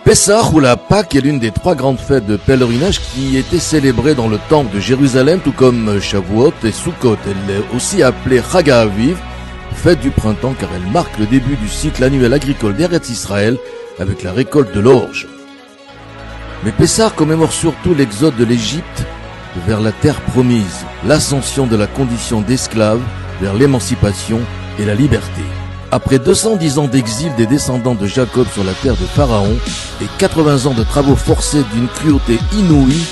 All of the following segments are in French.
Pessah ou la Pâque est l'une des trois grandes fêtes de pèlerinage qui étaient célébrées dans le temple de Jérusalem, tout comme Shavuot et Sukkot. Elle est aussi appelée Chag HaAviv, fête du printemps, car elle marque le début du cycle annuel agricole d'Eretz Israël avec la récolte de l'orge. Mais Pessah commémore surtout l'exode de l'Égypte vers la terre promise, l'ascension de la condition d'esclave vers l'émancipation et la liberté. Après 210 ans d'exil des descendants de Jacob sur la terre de Pharaon et 80 ans de travaux forcés d'une cruauté inouïe,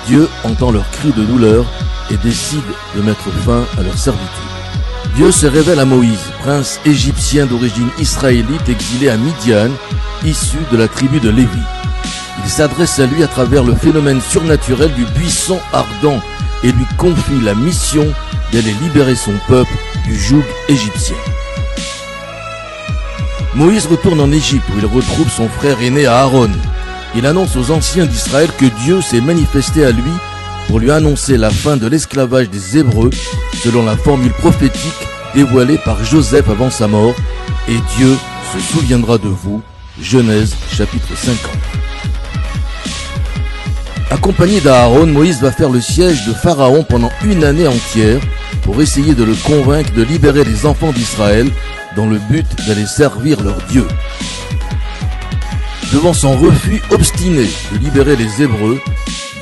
Dieu entend leurs cris de douleur et décide de mettre fin à leur servitude. Dieu se révèle à Moïse, prince égyptien d'origine israélite exilé à Midian, issu de la tribu de Lévi. Il s'adresse à lui à travers le phénomène surnaturel du buisson ardent et lui confie la mission d'aller libérer son peuple du joug égyptien. Moïse retourne en Égypte où il retrouve son frère aîné Aaron. Il annonce aux anciens d'Israël que Dieu s'est manifesté à lui pour lui annoncer la fin de l'esclavage des Hébreux selon la formule prophétique dévoilée par Joseph avant sa mort. Et Dieu se souviendra de vous. Genèse chapitre 50. Accompagné d'Aaron, Moïse va faire le siège de Pharaon pendant une année entière pour essayer de le convaincre de libérer les enfants d'Israël dans le but d'aller servir leur Dieu. Devant son refus obstiné de libérer les Hébreux,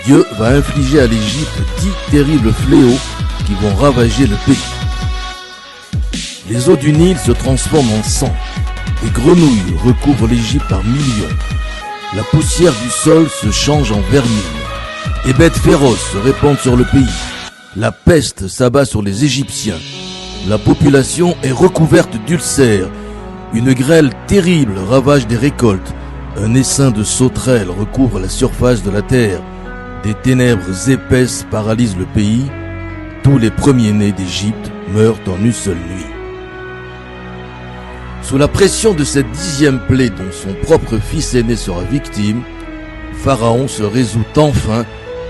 Dieu va infliger à l'Égypte 10 terribles fléaux qui vont ravager le pays. Les eaux du Nil se transforment en sang. Des grenouilles recouvrent l'Égypte par millions. La poussière du sol se change en vermine. Des bêtes féroces se répandent sur le pays. La peste s'abat sur les Égyptiens. La population est recouverte d'ulcères. Une grêle terrible ravage des récoltes. Un essaim de sauterelles recouvre la surface de la terre. Des ténèbres épaisses paralysent le pays. Tous les premiers-nés d'Égypte meurent en une seule nuit. Sous la pression de cette 10e plaie dont son propre fils aîné sera victime, Pharaon se résout enfin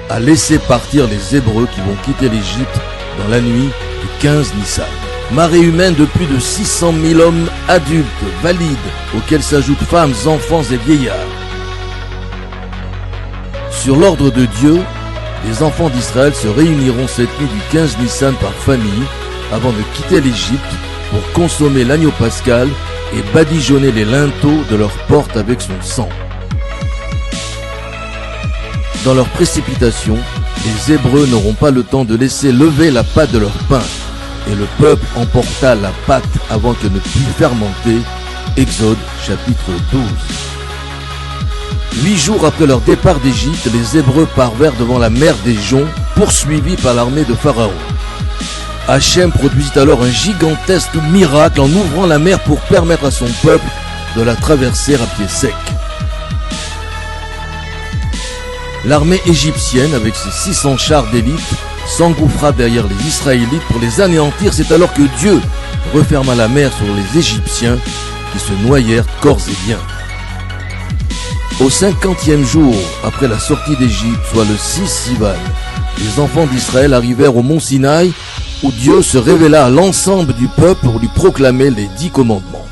à laisser partir les Hébreux qui vont quitter l'Égypte dans la nuit du 15 Nissan. Marée humaine de plus de 600 000 hommes adultes, valides, auxquels s'ajoutent femmes, enfants et vieillards. Sur l'ordre de Dieu, les enfants d'Israël se réuniront cette nuit du 15 Nissan par famille avant de quitter l'Égypte pour consommer l'agneau pascal et badigeonner les linteaux de leurs portes avec son sang. Dans leur précipitation, les Hébreux n'auront pas le temps de laisser lever la pâte de leur pain, et le peuple emporta la pâte avant qu'elle ne pût fermenter. Exode chapitre 12. 8 jours après leur départ d'Égypte, les Hébreux parvinrent devant la mer des Joncs, poursuivis par l'armée de Pharaon. Hachem produisit alors un gigantesque miracle en ouvrant la mer pour permettre à son peuple de la traverser à pied sec. L'armée égyptienne, avec ses 600 chars d'élite, s'engouffra derrière les Israélites pour les anéantir. C'est alors que Dieu referma la mer sur les Égyptiens qui se noyèrent corps et biens. Au 50e jour après la sortie d'Égypte, soit le 6 Sivan, les enfants d'Israël arrivèrent au mont Sinaï où Dieu se révéla à l'ensemble du peuple pour lui proclamer les 10 commandements.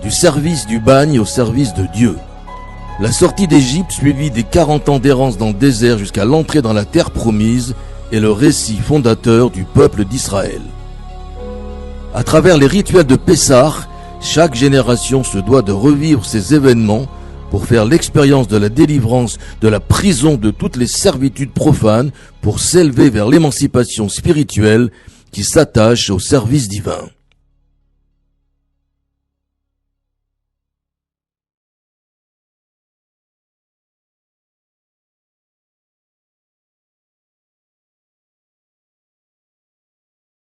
Du service du bagne au service de Dieu. La sortie d'Égypte suivie des 40 ans d'errance dans le désert jusqu'à l'entrée dans la terre promise est le récit fondateur du peuple d'Israël. À travers les rituels de Pessah, chaque génération se doit de revivre ces événements pour faire l'expérience de la délivrance de la prison de toutes les servitudes profanes pour s'élever vers l'émancipation spirituelle qui s'attache au service divin.